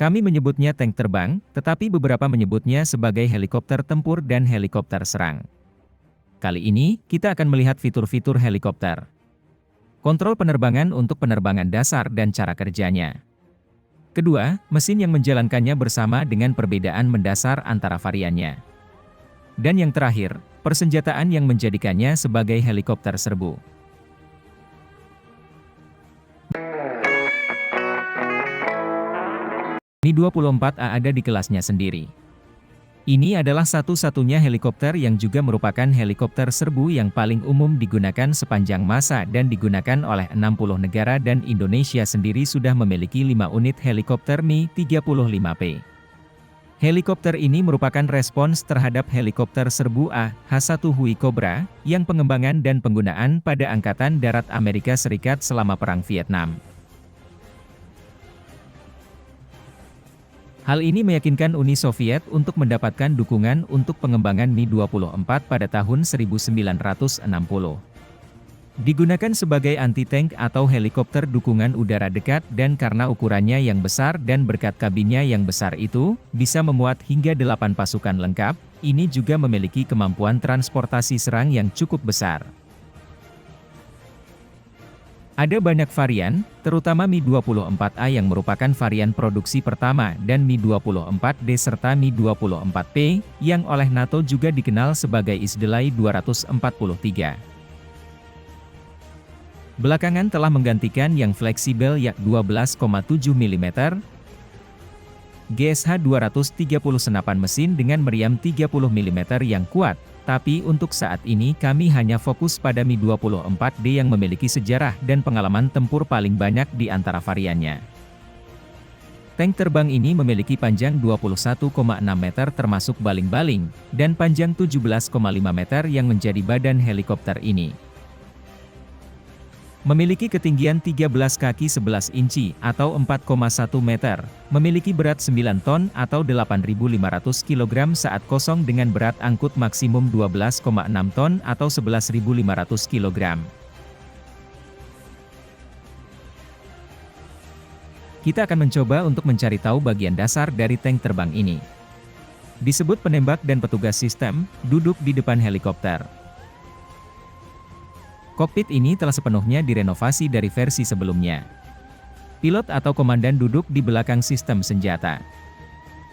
Kami menyebutnya tank terbang, tetapi beberapa menyebutnya sebagai helikopter tempur dan helikopter serang. Kali ini, kita akan melihat fitur-fitur helikopter. Kontrol penerbangan untuk penerbangan dasar dan cara kerjanya. Kedua, mesin yang menjalankannya bersama dengan perbedaan mendasar antara variannya. Dan yang terakhir, persenjataan yang menjadikannya sebagai helikopter serbu. Mi-24A ada di kelasnya sendiri. Ini adalah satu-satunya helikopter yang juga merupakan helikopter serbu yang paling umum digunakan sepanjang masa dan digunakan oleh 60 negara dan Indonesia sendiri sudah memiliki 5 unit helikopter Mi-35P. Helikopter ini merupakan respons terhadap helikopter serbu AH-1 Huey Cobra, yang pengembangan dan penggunaan pada Angkatan Darat Amerika Serikat selama Perang Vietnam. Hal ini meyakinkan Uni Soviet untuk mendapatkan dukungan untuk pengembangan Mi-24 pada tahun 1960. Digunakan sebagai anti-tank atau helikopter dukungan udara dekat dan karena ukurannya yang besar dan berkat kabinnya yang besar itu, bisa memuat hingga 8 pasukan lengkap, ini juga memiliki kemampuan transportasi serang yang cukup besar. Ada banyak varian, terutama Mi-24A yang merupakan varian produksi pertama dan Mi-24D serta Mi-24P, yang oleh NATO juga dikenal sebagai Isdelai 243. Belakangan telah menggantikan yang fleksibel yak 12,7 mm, GSH 230 senapan mesin dengan meriam 30 mm yang kuat. Tapi untuk saat ini kami hanya fokus pada Mi-24D yang memiliki sejarah dan pengalaman tempur paling banyak di antara variannya. Tank terbang ini memiliki panjang 21,6 meter termasuk baling-baling, dan panjang 17,5 meter yang menjadi badan helikopter ini. Memiliki ketinggian 13 kaki 11 inci atau 4,1 meter, memiliki berat 9 ton atau 8.500 kg saat kosong dengan berat angkut maksimum 12,6 ton atau 11.500 kg. Kita akan mencoba untuk mencari tahu bagian dasar dari tank terbang ini. Disebut penembak dan petugas sistem, duduk di depan helikopter. Kokpit ini telah sepenuhnya direnovasi dari versi sebelumnya. Pilot atau komandan duduk di belakang sistem senjata.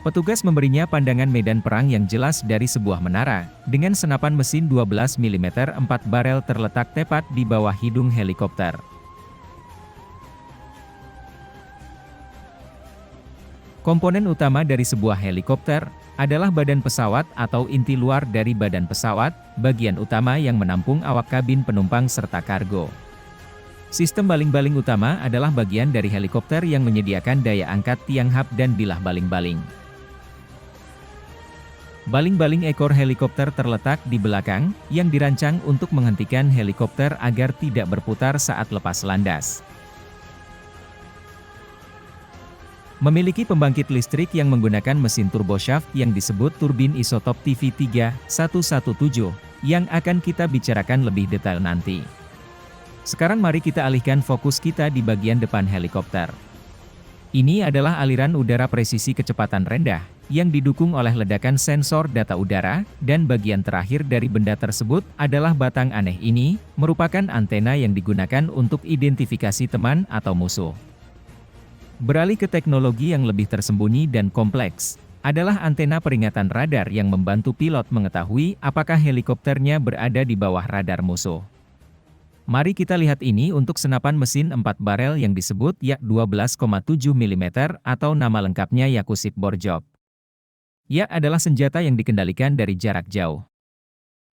Petugas memberinya pandangan medan perang yang jelas dari sebuah menara, dengan senapan mesin 12 mm 4 barel terletak tepat di bawah hidung helikopter. Komponen utama dari sebuah helikopter adalah badan pesawat atau inti luar dari badan pesawat, bagian utama yang menampung awak kabin penumpang serta kargo. Sistem baling-baling utama adalah bagian dari helikopter yang menyediakan daya angkat tiang hap dan bilah baling-baling. Baling-baling ekor helikopter terletak di belakang, yang dirancang untuk menghentikan helikopter agar tidak berputar saat lepas landas. Memiliki pembangkit listrik yang menggunakan mesin turboshaft yang disebut turbin isotop TV3117, yang akan kita bicarakan lebih detail nanti. Sekarang mari kita alihkan fokus kita di bagian depan helikopter. Ini adalah aliran udara presisi kecepatan rendah, yang didukung oleh ledakan sensor data udara, dan bagian terakhir dari benda tersebut adalah batang aneh ini, merupakan antena yang digunakan untuk identifikasi teman atau musuh. Beralih ke teknologi yang lebih tersembunyi dan kompleks, adalah antena peringatan radar yang membantu pilot mengetahui apakah helikopternya berada di bawah radar musuh. Mari kita lihat ini untuk senapan mesin 4 barel yang disebut yak 12,7 mm atau nama lengkapnya Yakusit Borjov. Yak adalah senjata yang dikendalikan dari jarak jauh.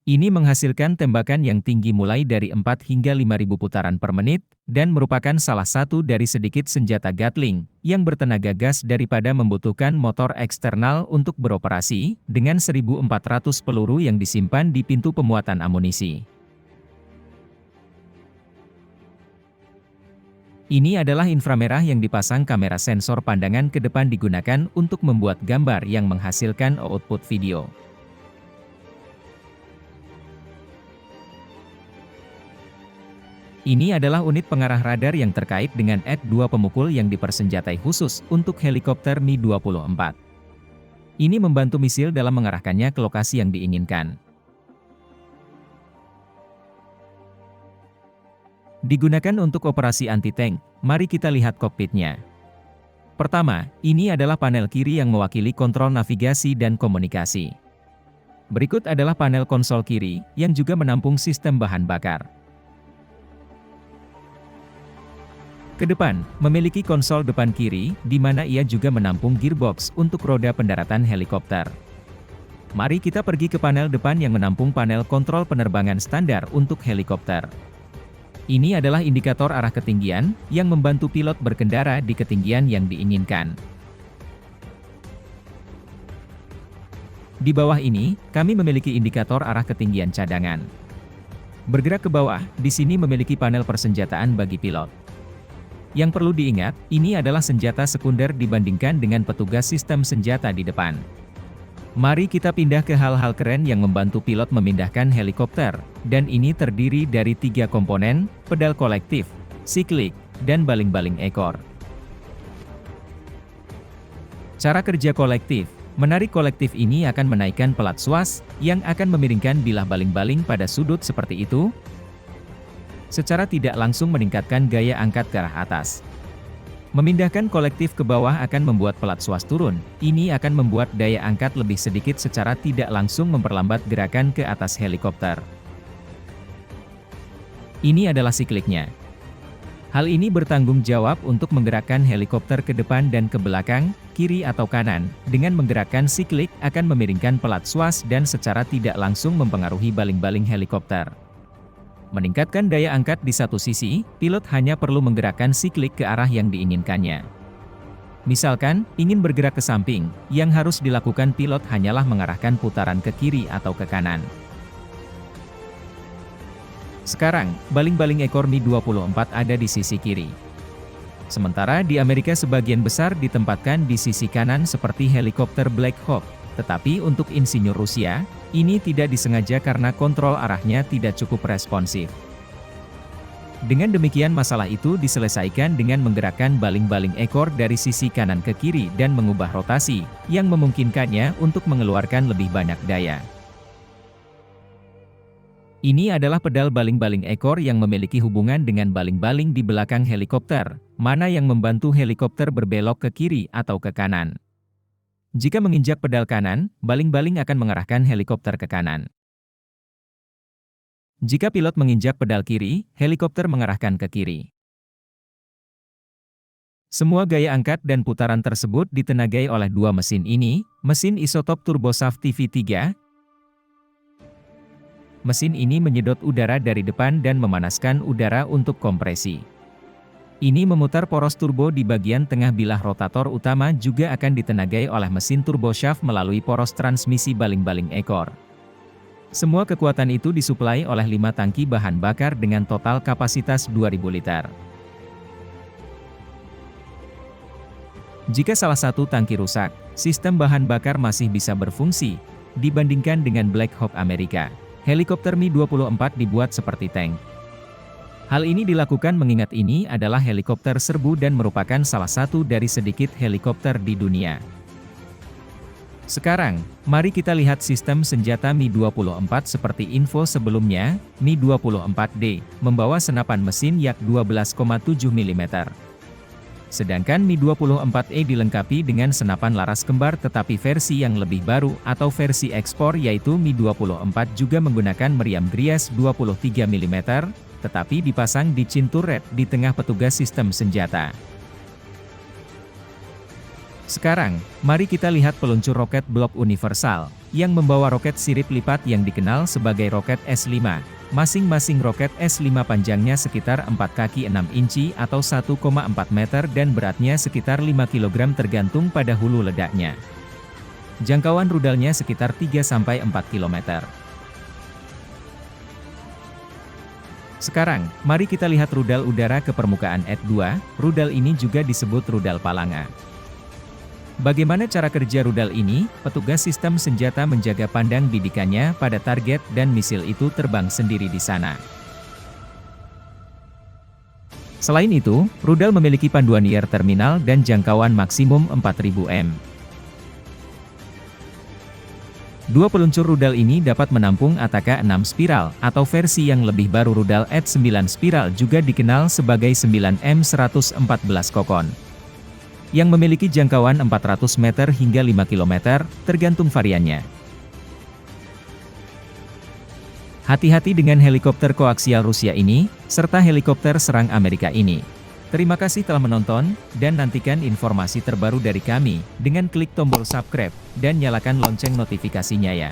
Ini menghasilkan tembakan yang tinggi mulai dari 4 hingga 5.000 putaran per menit, dan merupakan salah satu dari sedikit senjata Gatling, yang bertenaga gas daripada membutuhkan motor eksternal untuk beroperasi, dengan 1.400 peluru yang disimpan di pintu pemuatan amunisi. Ini adalah inframerah yang dipasang kamera sensor pandangan ke depan digunakan untuk membuat gambar yang menghasilkan output video. Ini adalah unit pengarah radar yang terkait dengan ED-2 pemukul yang dipersenjatai khusus untuk helikopter Mi-24. Ini membantu misil dalam mengarahkannya ke lokasi yang diinginkan. Digunakan untuk operasi anti-tank, mari kita lihat kokpitnya. Pertama, ini adalah panel kiri yang mewakili kontrol navigasi dan komunikasi. Berikut adalah panel konsol kiri, yang juga menampung sistem bahan bakar. Ke depan, memiliki konsol depan kiri, di mana ia juga menampung gearbox untuk roda pendaratan helikopter. Mari kita pergi ke panel depan yang menampung panel kontrol penerbangan standar untuk helikopter. Ini adalah indikator arah ketinggian, yang membantu pilot berkendara di ketinggian yang diinginkan. Di bawah ini, kami memiliki indikator arah ketinggian cadangan. Bergerak ke bawah, di sini memiliki panel persenjataan bagi pilot. Yang perlu diingat, ini adalah senjata sekunder dibandingkan dengan petugas sistem senjata di depan. Mari kita pindah ke hal-hal keren yang membantu pilot memindahkan helikopter, dan ini terdiri dari 3 komponen, pedal kolektif, siklik, dan baling-baling ekor. Cara kerja kolektif. Menarik kolektif ini akan menaikkan pelat swas, yang akan memiringkan bilah baling-baling pada sudut seperti itu, secara tidak langsung meningkatkan gaya angkat ke arah atas. Memindahkan kolektif ke bawah akan membuat pelat swas turun, ini akan membuat daya angkat lebih sedikit secara tidak langsung memperlambat gerakan ke atas helikopter. Ini adalah sikliknya. Hal ini bertanggung jawab untuk menggerakkan helikopter ke depan dan ke belakang, kiri atau kanan, dengan menggerakkan siklik akan memiringkan pelat swas dan secara tidak langsung mempengaruhi baling-baling helikopter. Meningkatkan daya angkat di satu sisi, pilot hanya perlu menggerakkan siklik ke arah yang diinginkannya. Misalkan, ingin bergerak ke samping, yang harus dilakukan pilot hanyalah mengarahkan putaran ke kiri atau ke kanan. Sekarang, baling-baling ekor Mi-24 ada di sisi kiri. Sementara di Amerika sebagian besar ditempatkan di sisi kanan seperti helikopter Black Hawk. Tetapi untuk insinyur Rusia, ini tidak disengaja karena kontrol arahnya tidak cukup responsif. Dengan demikian masalah itu diselesaikan dengan menggerakkan baling-baling ekor dari sisi kanan ke kiri dan mengubah rotasi, yang memungkinkannya untuk mengeluarkan lebih banyak daya. Ini adalah pedal baling-baling ekor yang memiliki hubungan dengan baling-baling di belakang helikopter, mana yang membantu helikopter berbelok ke kiri atau ke kanan. Jika menginjak pedal kanan, baling-baling akan mengarahkan helikopter ke kanan. Jika pilot menginjak pedal kiri, helikopter mengarahkan ke kiri. Semua gaya angkat dan putaran tersebut ditenagai oleh 2 mesin ini, mesin isotop turboshaft TV3. Mesin ini menyedot udara dari depan dan memanaskan udara untuk kompresi. Ini memutar poros turbo di bagian tengah bilah rotator utama juga akan ditenagai oleh mesin turboshaft melalui poros transmisi baling-baling ekor. Semua kekuatan itu disuplai oleh 5 tangki bahan bakar dengan total kapasitas 2000 liter. Jika salah satu tangki rusak, sistem bahan bakar masih bisa berfungsi, dibandingkan dengan Black Hawk Amerika. Helikopter Mi-24 dibuat seperti tank. Hal ini dilakukan mengingat ini adalah helikopter serbu dan merupakan salah satu dari sedikit helikopter di dunia. Sekarang, mari kita lihat sistem senjata Mi-24 seperti info sebelumnya. Mi-24D membawa senapan mesin Yak 12,7 mm. Sedangkan Mi-24E dilengkapi dengan senapan laras kembar tetapi versi yang lebih baru atau versi ekspor yaitu Mi-24 juga menggunakan meriam Grias 23 mm, tetapi dipasang di chin turret di tengah petugas sistem senjata. Sekarang, mari kita lihat peluncur roket blok universal, yang membawa roket sirip lipat yang dikenal sebagai roket S5. Masing-masing roket S5 panjangnya sekitar 4 kaki 6 inci atau 1,4 meter dan beratnya sekitar 5 kg tergantung pada hulu ledaknya. Jangkauan rudalnya sekitar 3-4 km. Sekarang, mari kita lihat rudal udara ke permukaan ED-2, rudal ini juga disebut rudal palanga. Bagaimana cara kerja rudal ini? Petugas sistem senjata menjaga pandang bidikannya pada target dan misil itu terbang sendiri di sana. Selain itu, rudal memiliki panduan IR terminal dan jangkauan maksimum 4000 m. Dua peluncur rudal ini dapat menampung ATK-6 spiral, atau versi yang lebih baru rudal AT-9 spiral juga dikenal sebagai 9M114 Kokon, yang memiliki jangkauan 400 meter hingga 5 km, tergantung variannya. Hati-hati dengan helikopter koaksial Rusia ini, serta helikopter serang Amerika ini. Terima kasih telah menonton, dan nantikan informasi terbaru dari kami, dengan klik tombol subscribe, dan nyalakan lonceng notifikasinya ya.